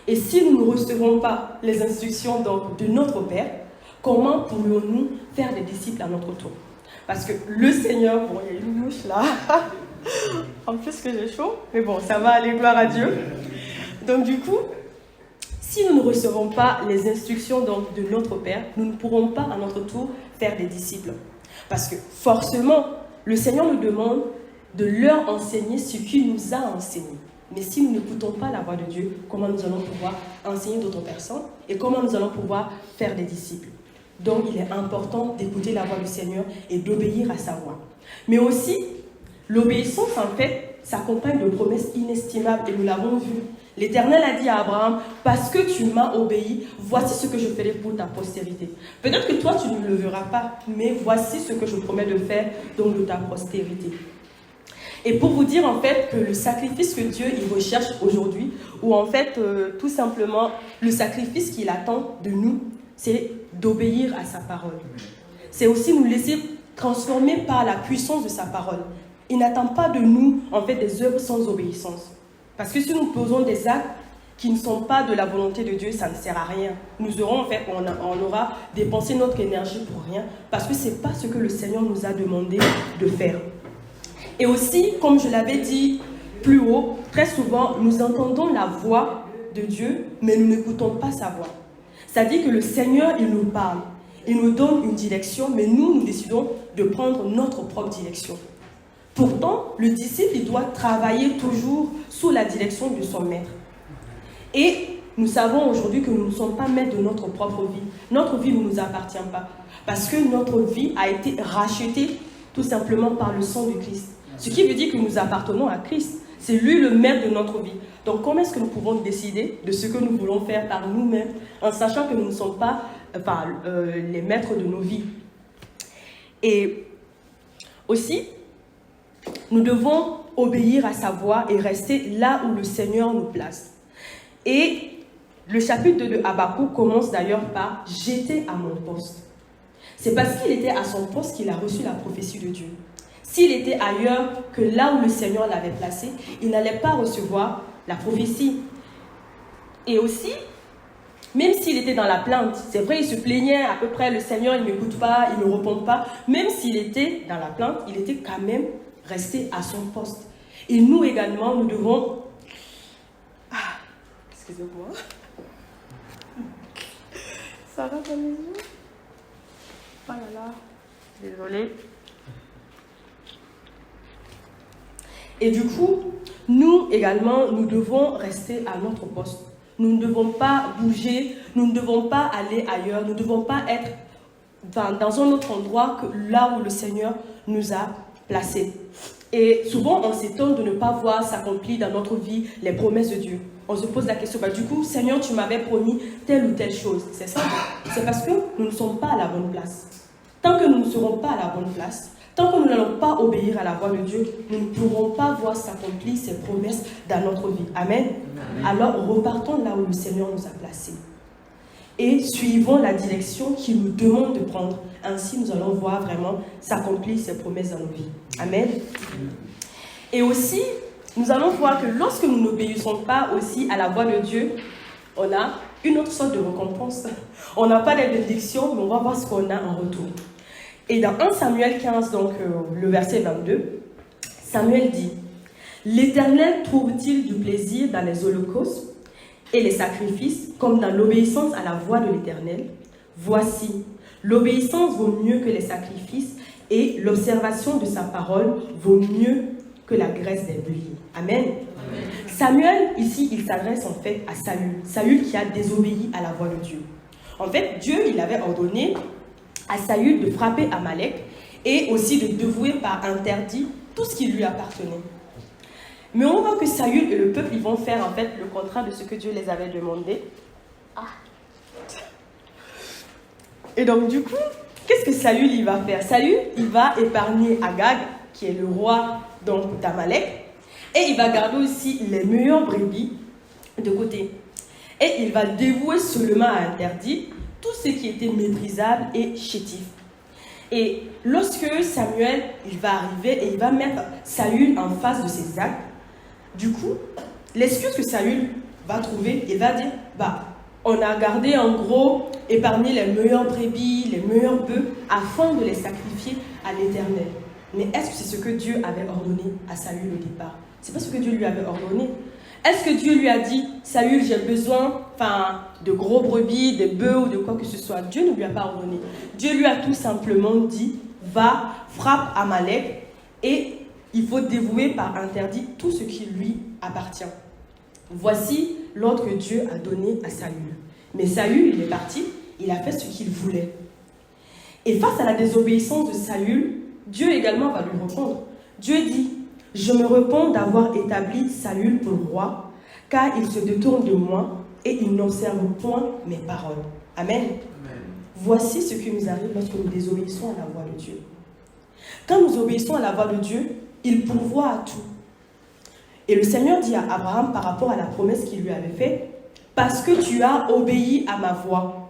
Et si nous ne recevons pas les instructions donc, de notre Père, comment pourrions-nous faire des disciples à notre tour? Parce que le Seigneur, bon, il y a une mouche là, en plus que j'ai chaud, mais bon, ça va aller, gloire à Dieu. Donc du coup, si nous ne recevons pas les instructions donc, de notre Père, nous ne pourrons pas à notre tour faire des disciples. Parce que forcément, le Seigneur nous demande de leur enseigner ce qu'il nous a enseigné. Mais si nous n'écoutons pas la voix de Dieu, comment nous allons pouvoir enseigner d'autres personnes et comment nous allons pouvoir faire des disciples? Donc, il est important d'écouter la voix du Seigneur et d'obéir à sa voix. Mais aussi, l'obéissance, en fait, s'accompagne de promesses inestimables et nous l'avons vu. L'Éternel a dit à Abraham, parce que tu m'as obéi, voici ce que je ferai pour ta postérité. Peut-être que toi, tu ne le verras pas, mais voici ce que je promets de faire donc de ta postérité. Et pour vous dire en fait que le sacrifice que Dieu il recherche aujourd'hui, ou en fait tout simplement le sacrifice qu'il attend de nous, c'est d'obéir à sa parole. C'est aussi nous laisser transformer par la puissance de sa parole. Il n'attend pas de nous en fait des œuvres sans obéissance. Parce que si nous posons des actes qui ne sont pas de la volonté de Dieu, ça ne sert à rien. Nous aurons en fait, on aura dépensé notre énergie pour rien, parce que ce n'est pas ce que le Seigneur nous a demandé de faire. Et aussi, comme je l'avais dit plus haut, très souvent, nous entendons la voix de Dieu, mais nous n'écoutons pas sa voix. C'est-à-dire que le Seigneur, il nous parle, il nous donne une direction, mais nous décidons de prendre notre propre direction. Pourtant, le disciple, il doit travailler toujours sous la direction de son maître. Et nous savons aujourd'hui que nous ne sommes pas maîtres de notre propre vie. Notre vie ne nous appartient pas, parce que notre vie a été rachetée tout simplement par le sang de Christ. Ce qui veut dire que nous appartenons à Christ. C'est lui le maître de notre vie. Donc comment est-ce que nous pouvons décider de ce que nous voulons faire par nous-mêmes en sachant que nous ne sommes pas les maîtres de nos vies? Et aussi, nous devons obéir à sa voix et rester là où le Seigneur nous place. Et le chapitre 2 de Habakkuk commence d'ailleurs par « J'étais à mon poste ». C'est parce qu'il était à son poste qu'il a reçu la prophétie de Dieu. S'il était ailleurs que là où le Seigneur l'avait placé, il n'allait pas recevoir la prophétie. Et aussi, même s'il était dans la plainte, c'est vrai, il se plaignait à peu près, le Seigneur, il ne m'écoute pas, il ne répond pas. Même s'il était dans la plainte, il était quand même resté à son poste. Et nous également, nous devons... excusez-moi. Ça va dans mes yeux? Oh là là, désolée. Et du coup, nous également, nous devons rester à notre poste. Nous ne devons pas bouger, nous ne devons pas aller ailleurs, nous ne devons pas être dans un autre endroit que là où le Seigneur nous a placés. Et souvent, on s'étonne de ne pas voir s'accomplir dans notre vie les promesses de Dieu. On se pose la question, du coup, Seigneur, tu m'avais promis telle ou telle chose. C'est ça? C'est parce que nous ne sommes pas à la bonne place. Tant que nous ne serons pas à la bonne place, tant que nous n'allons pas obéir à la voix de Dieu, nous ne pourrons pas voir s'accomplir ses promesses dans notre vie. Amen. Alors, repartons là où le Seigneur nous a placés. Et suivons la direction qu'il nous demande de prendre. Ainsi, nous allons voir vraiment s'accomplir ses promesses dans nos vies. Amen. Et aussi, nous allons voir que lorsque nous n'obéissons pas aussi à la voix de Dieu, on a une autre sorte de récompense. On n'a pas de bénédiction, mais on va voir ce qu'on a en retour. Et dans 1 Samuel 15, donc le verset 22, Samuel dit « L'Éternel trouve-t-il du plaisir dans les holocaustes et les sacrifices, comme dans l'obéissance à la voix de l'Éternel? Voici, l'obéissance vaut mieux que les sacrifices et l'observation de sa parole vaut mieux que la graisse des bouillies. » Amen. Amen. Samuel, ici, il s'adresse en fait à Saül. Saül qui a désobéi à la voix de Dieu. En fait, Dieu, il avait ordonné à Saül de frapper Amalek et aussi de dévouer par interdit tout ce qui lui appartenait. Mais on voit que Saül et le peuple, ils vont faire en fait le contraire de ce que Dieu les avait demandé. Et donc du coup, qu'est-ce que Saül il va faire? Saül, il va épargner Agag, qui est le roi d'Amalek, et il va garder aussi les meilleures brebis de côté. Et il va dévouer seulement à interdit tout ce qui était méprisable et chétif. Et lorsque Samuel, il va arriver et il va mettre Saül en face de ses actes, du coup, l'excuse que Saül va trouver, il va dire, on a gardé en gros, épargné les meilleurs brebis, les meilleurs bœufs, afin de les sacrifier à l'Éternel. Mais est-ce que c'est ce que Dieu avait ordonné à Saül au départ? C'est pas ce que Dieu lui avait ordonné. Est-ce que Dieu lui a dit, Saül, j'ai besoin de gros brebis, de bœufs ou de quoi que ce soit? Dieu ne lui a pas ordonné. Dieu lui a tout simplement dit, va, frappe Amalek et il faut dévouer par interdit tout ce qui lui appartient. Voici l'ordre que Dieu a donné à Saül. Mais Saül, il est parti, il a fait ce qu'il voulait. Et face à la désobéissance de Saül, Dieu également va lui répondre. Dieu dit, je me repens d'avoir établi Saül pour roi, car il se détourne de moi et il n'observe point mes paroles. Amen. Amen. Voici ce qui nous arrive lorsque nous désobéissons à la voix de Dieu. Quand nous obéissons à la voix de Dieu, il pourvoit à tout. Et le Seigneur dit à Abraham par rapport à la promesse qu'il lui avait faite, parce que tu as obéi à ma voix.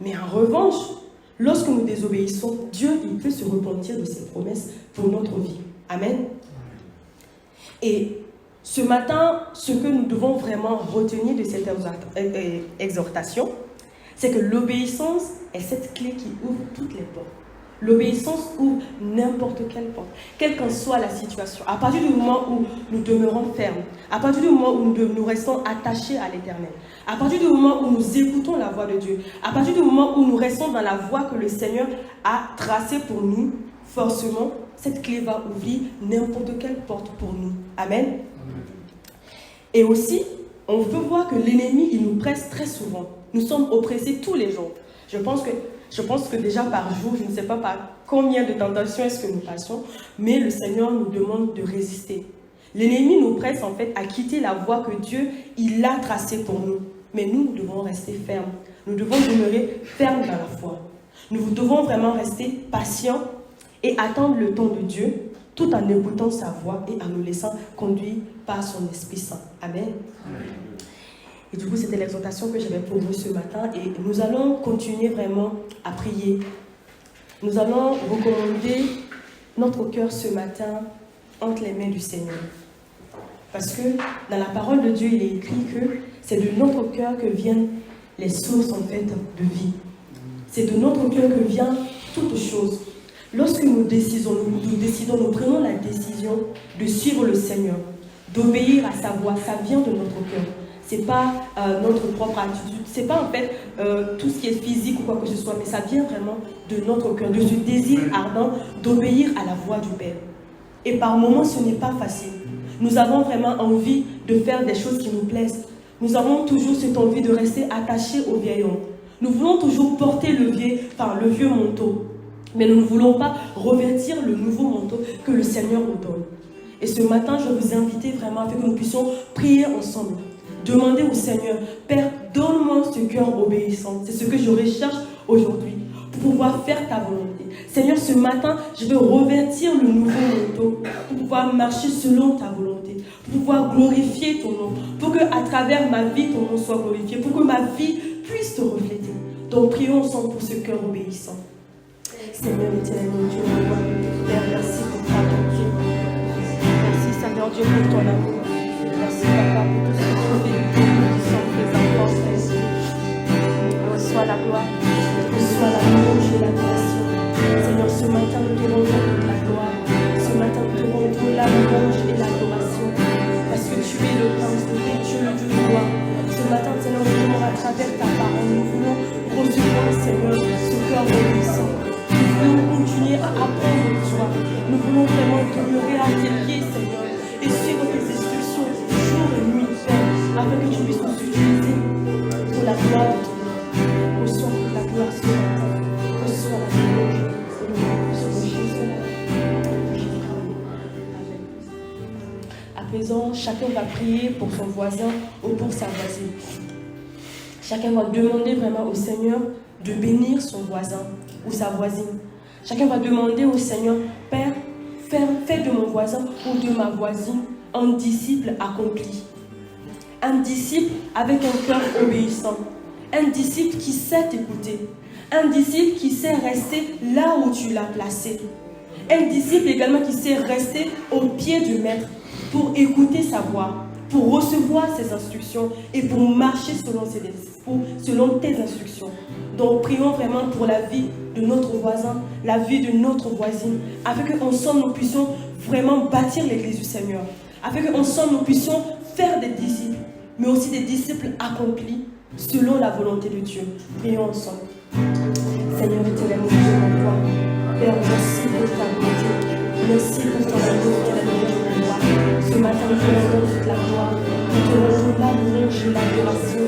Mais en revanche, lorsque nous désobéissons, Dieu il peut se repentir de ses promesses pour notre vie. Amen. Et ce matin, ce que nous devons vraiment retenir de cette exhortation, c'est que l'obéissance est cette clé qui ouvre toutes les portes. L'obéissance ouvre n'importe quelle porte, quelle qu'en soit la situation. À partir du moment où nous demeurons fermes, à partir du moment où nous restons attachés à l'Éternel, à partir du moment où nous écoutons la voix de Dieu, à partir du moment où nous restons dans la voie que le Seigneur a tracée pour nous, forcément, cette clé va ouvrir n'importe quelle porte pour nous. Amen. Amen. Et aussi, on peut voir que l'ennemi, il nous presse très souvent. Nous sommes oppressés tous les jours. Je pense que déjà par jour, je ne sais pas par combien de tentations est-ce que nous passons, mais le Seigneur nous demande de résister. L'ennemi nous presse en fait à quitter la voie que Dieu, il a tracée pour nous. Mais nous devons rester fermes. Nous devons demeurer fermes dans la foi. Nous devons vraiment rester patients et attendre le temps de Dieu, tout en écoutant sa voix et en nous laissant conduire par son Esprit Saint. Amen. Amen. Et du coup, c'était l'exhortation que j'avais pour vous ce matin. Et nous allons continuer vraiment à prier. Nous allons recommander notre cœur ce matin entre les mains du Seigneur. Parce que dans la parole de Dieu, il est écrit que c'est de notre cœur que viennent les sources en fait de vie. C'est de notre cœur que vient toute chose. Lorsque nous décidons, nous prenons la décision de suivre le Seigneur, d'obéir à sa voix, ça vient de notre cœur. Ce n'est pas notre propre attitude, ce n'est pas en fait tout ce qui est physique ou quoi que ce soit, mais ça vient vraiment de notre cœur, de ce désir ardent d'obéir à la voix du Père. Et par moments, ce n'est pas facile. Nous avons vraiment envie de faire des choses qui nous plaisent. Nous avons toujours cette envie de rester attachés au vieil homme. Nous voulons toujours porter le vieux manteau. Mais nous ne voulons pas revêtir le nouveau manteau que le Seigneur nous donne. Et ce matin, je vous invite vraiment afin que nous puissions prier ensemble. Demander au Seigneur, Père, donne-moi ce cœur obéissant. C'est ce que je recherche aujourd'hui pour pouvoir faire ta volonté. Seigneur, ce matin, je veux revêtir le nouveau manteau pour pouvoir marcher selon ta volonté, pour pouvoir glorifier ton nom, pour que à travers ma vie, ton nom soit glorifié, pour que ma vie puisse te refléter. Donc, prions ensemble pour ce cœur obéissant. Seigneur éternel, mon Dieu, mon roi, Père, merci pour ta bonté. Merci, Seigneur Dieu, pour ton amour. Merci, Papa, pour tout ce que tu fais pour nous qui sommes tes enfants, Frère. Reçois la gloire, reçois la louange et l'adoration. Seigneur, ce matin, nous te rendons toute la gloire. Ce matin, nous te rendons la louange et l'adoration. Parce que tu es le prince de paix, tu es le Dieu de gloire. Ce matin, Seigneur, nous voulons à travers ta parole, nous voulons recevoir, Seigneur, ce cœur obéissant. Nous voulons continuer à apprendre de toi. Nous voulons vraiment demeurer à tes pieds, Seigneur, et suivre tes instructions jour et nuit, Père, afin que tu puisses nous utiliser pour la gloire de ton nom. Reçois la gloire ce matin. Reçois la louange et le nom de Jésus. À présent, chacun va prier pour son voisin ou pour sa voisine. Chacun va demander vraiment au Seigneur de bénir son voisin ou sa voisine. Chacun va demander au Seigneur, Père, Fais de mon voisin ou de ma voisine un disciple accompli. Un disciple avec un cœur obéissant. Un disciple qui sait t'écouter. Un disciple qui sait rester là où tu l'as placé. Un disciple également qui sait rester au pied du maître pour écouter sa voix, pour recevoir ses instructions et pour marcher selon tes instructions. Donc prions vraiment pour la vie de notre voisin, la vie de notre voisine, afin qu'ensemble nous puissions vraiment bâtir l'église du Seigneur, afin qu'ensemble nous puissions faire des disciples, mais aussi des disciples accomplis selon la volonté de Dieu. Prions ensemble. Seigneur éternel, nous te toi. Père, merci pour ta bonté. Merci pour ton amour qui est la meilleure de moi. Ce matin, nous te rendons toute la gloire. Nous te rendons la louange et l'adoration.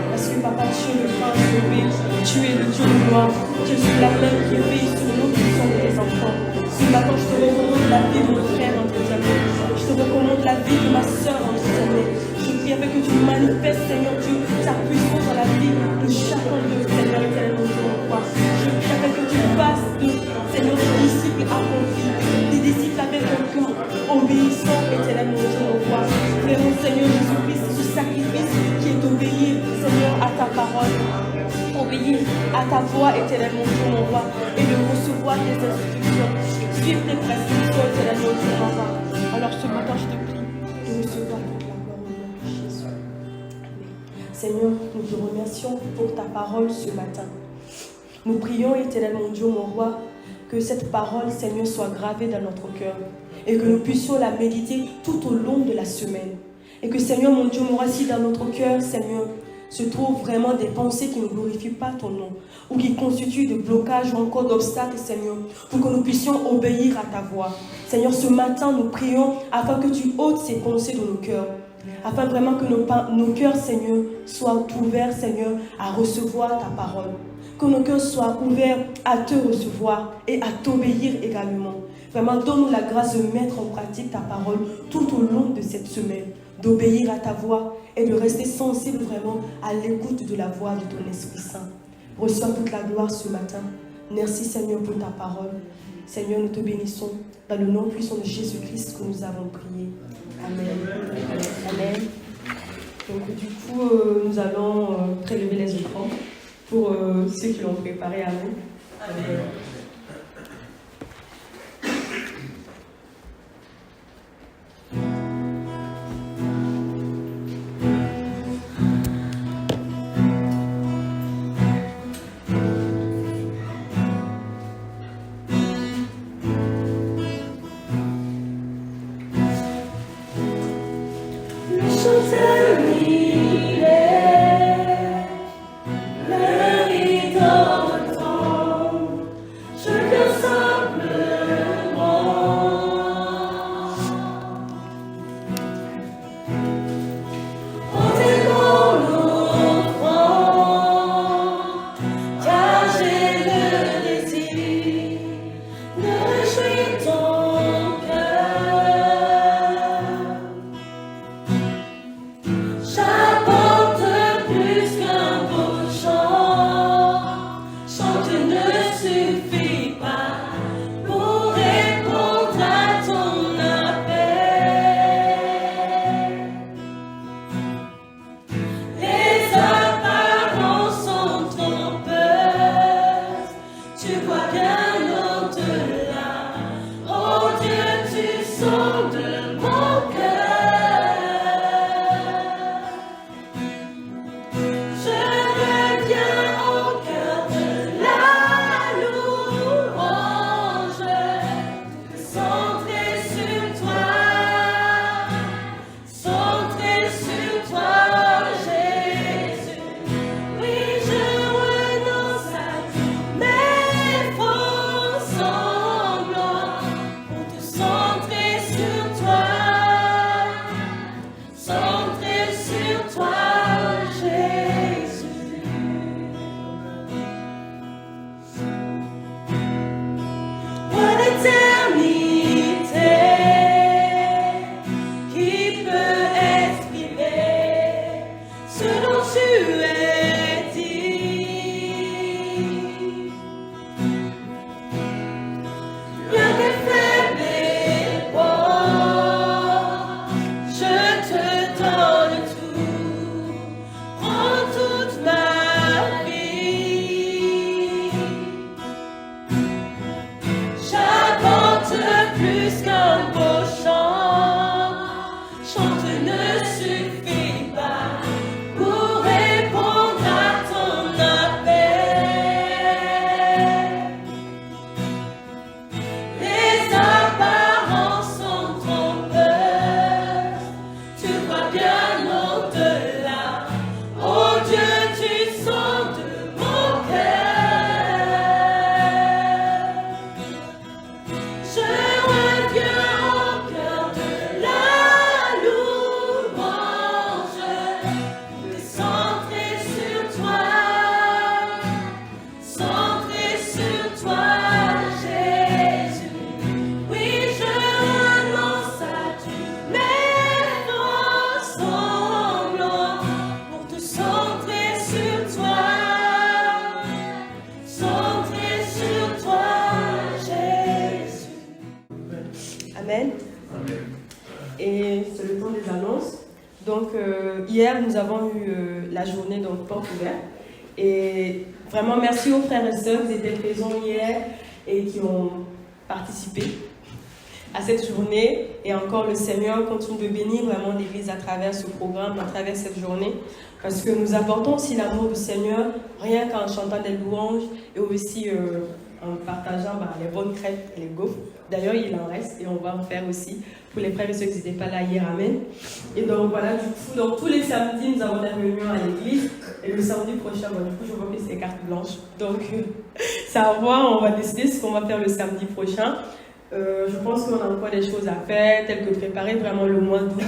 Parce que papa, tu es le prince de paix. Tu es le Dieu de gloire. Je suis la même qui veille sur nous qui sommes des enfants. Ce matin, je te recommande la vie de mon frère entre tes mains. Je te recommande la vie de ma soeur entre tes mains. Je prie avec que tu manifestes, Seigneur Dieu, ta puissance dans la vie de chacun de Seigneur éternel, mon Dieu, mon roi. Je prie avec que tu fasses de Seigneur des disciples accomplis, des disciples avec un cœur obéissant, éternel, mon Dieu, mon roi. Vraiment, Seigneur Jésus-Christ, ce sacrifice qui est d'obéir, Seigneur, à ta parole, obéir à ta voix, éternel, mon Dieu, mon roi, et de recevoir tes instructions, suivre tes prescriptions, éternel, mon Dieu, mon roi. Alors ce matin, je te prie de recevoir toute la gloire au nom de Jésus. Seigneur, nous te remercions pour ta parole ce matin. Nous prions, éternel, mon Dieu, mon roi, que cette parole, Seigneur, soit gravée dans notre cœur et que nous puissions la méditer tout au long de la semaine. Et que, Seigneur, mon Dieu, mon roi, si dans notre cœur, Seigneur, se trouvent vraiment des pensées qui ne glorifient pas ton nom ou qui constituent de blocages ou encore d'obstacles, Seigneur, pour que nous puissions obéir à ta voix. Seigneur, ce matin, nous prions afin que tu ôtes ces pensées de nos cœurs, afin vraiment que nos cœurs, Seigneur, soient ouverts, Seigneur, à recevoir ta parole. Que nos cœurs soient ouverts à te recevoir et à t'obéir également. Vraiment, donne-nous la grâce de mettre en pratique ta parole tout au long de cette semaine, d'obéir à ta voix et de rester sensible vraiment à l'écoute de la voix de ton Esprit Saint. Reçois toute la gloire ce matin. Merci Seigneur pour ta parole. Seigneur, nous te bénissons dans le nom puissant de Jésus-Christ que nous avons prié. Amen. Amen. Donc du coup, nous allons prélever les offrandes pour ceux qui l'ont préparé. Amen. Amen. Centrer sur toi. et c'est le temps des annonces. Donc hier, nous avons eu la journée donc, porte ouverte. Et vraiment, merci aux frères et sœurs qui étaient présents hier et qui ont participé à cette journée. Et encore, le Seigneur continue de bénir vraiment l'Église à travers ce programme, à travers cette journée. Parce que nous apportons aussi l'amour du Seigneur, rien qu'en chantant des louanges et aussi en partageant les bonnes crêpes et les gaufres. D'ailleurs, il en reste et on va en faire aussi pour les frères et ceux qui n'étaient pas là hier. Amen. Et donc voilà, du coup, donc, tous les samedis, nous avons des réunions à l'église. Et le samedi prochain, du coup, je vois que c'est carte blanche. Donc, ça va voir, on va décider ce qu'on va faire le samedi prochain. Je pense qu'on a encore des choses à faire, telles que préparer vraiment le mois d'août.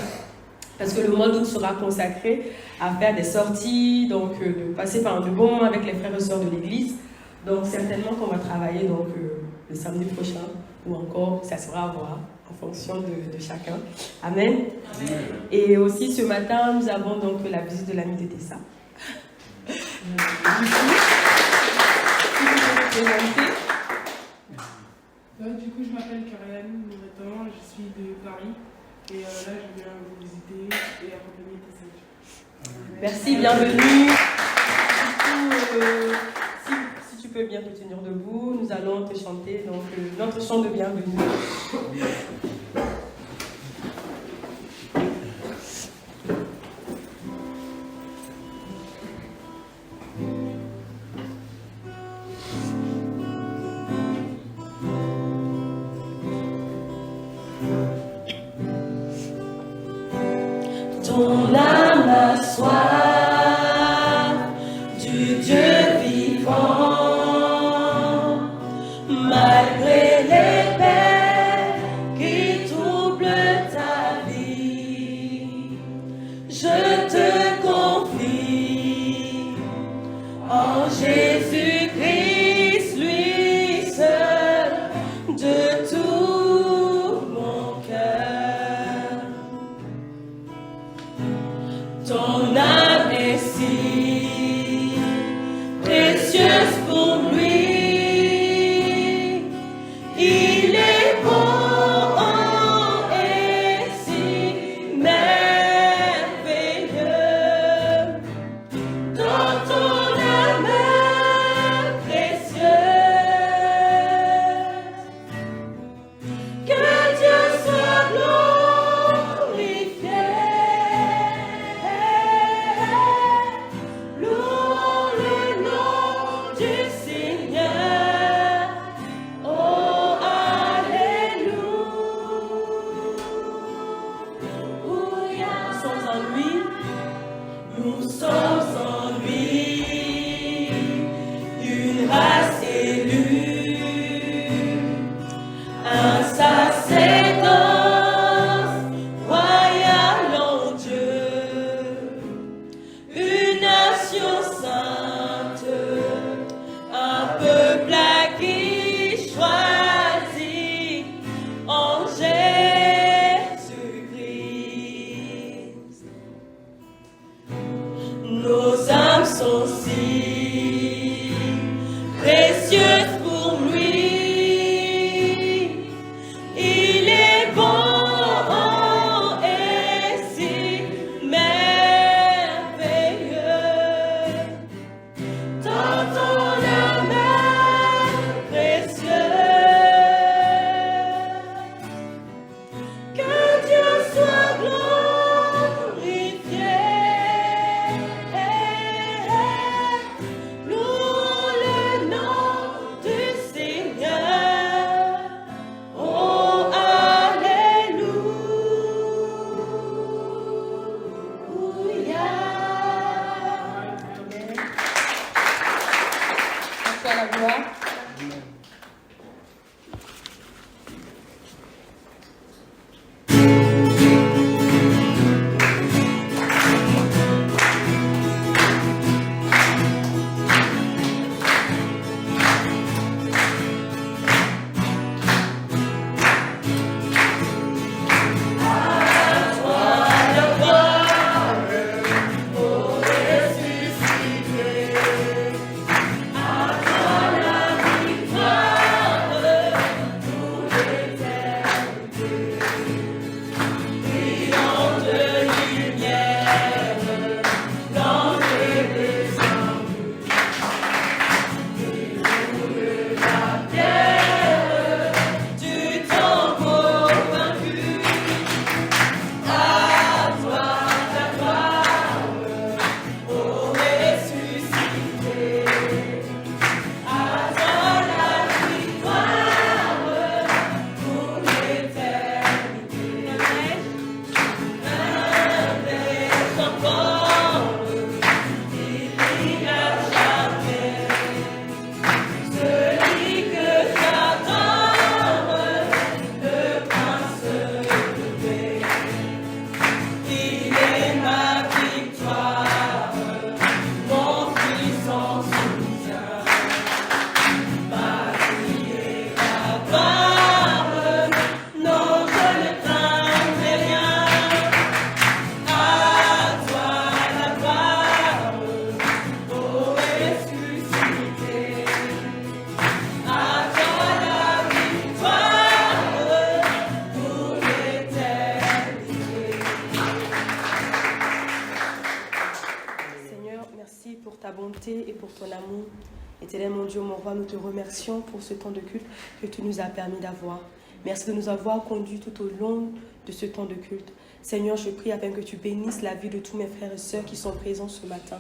Parce que le mois d'août sera consacré à faire des sorties, donc de passer par un bon moment avec les frères et sœurs de l'église. Donc certainement qu'on va travailler donc, le samedi prochain, ou encore ça sera à voir en fonction de chacun. Amen. Amen. Et aussi ce matin, nous avons donc la visite de l'ami de Tessa. Du coup, je m'appelle Karianne Nouretan, je suis de Paris. Et là, je viens vous visiter et accompagner Tessa. Merci, bienvenue. Si tu peux bien te tenir debout, nous allons te chanter donc, notre chant de bienvenue. Ton âme a soif du Dieu vivant, malgré les peines qui troublent ta vie. Je te confie en Jésus-Christ, lui seul, de tout mon cœur. Ton âme est si précieuse pour lui. Il est bon et si merveilleux. Dans ton âme précieuse, que Dieu soit glorifié. Louons le nom du Seigneur. Oh, alléluia. Nous sommes en lui. Nous sommes en lui, une race élue, un sacerdoce royal en Dieu, une nation sainte, un peuple acquis, choisi en Jésus-Christ. Nos ta bonté et pour ton amour. Éternel mon Dieu, mon roi, nous te remercions pour ce temps de culte que tu nous as permis d'avoir. Merci de nous avoir conduits tout au long de ce temps de culte. Seigneur, je prie afin que tu bénisses la vie de tous mes frères et sœurs qui sont présents ce matin.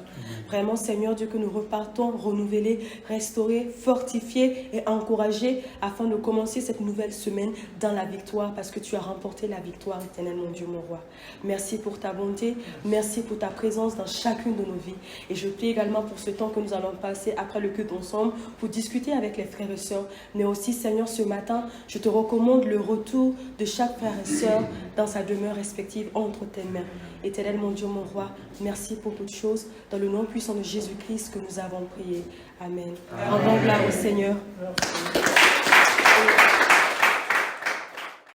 Vraiment, Seigneur Dieu, que nous repartons renouvelés, restaurés, fortifiés et encouragés afin de commencer cette nouvelle semaine dans la victoire parce que tu as remporté la victoire, éternel mon Dieu, mon roi. Merci pour ta bonté, merci pour ta présence dans chacune de nos vies. Et je prie également pour ce temps que nous allons passer après le culte ensemble pour discuter avec les frères et sœurs. Mais aussi, Seigneur, ce matin, je te recommande le retour de chaque frère et sœur dans sa demeure respective entre tes mains. Éternel mon Dieu, mon roi, merci pour toutes choses. Dans le nom puissant de Jésus-Christ que nous avons prié. Amen. Rendons gloire au Seigneur.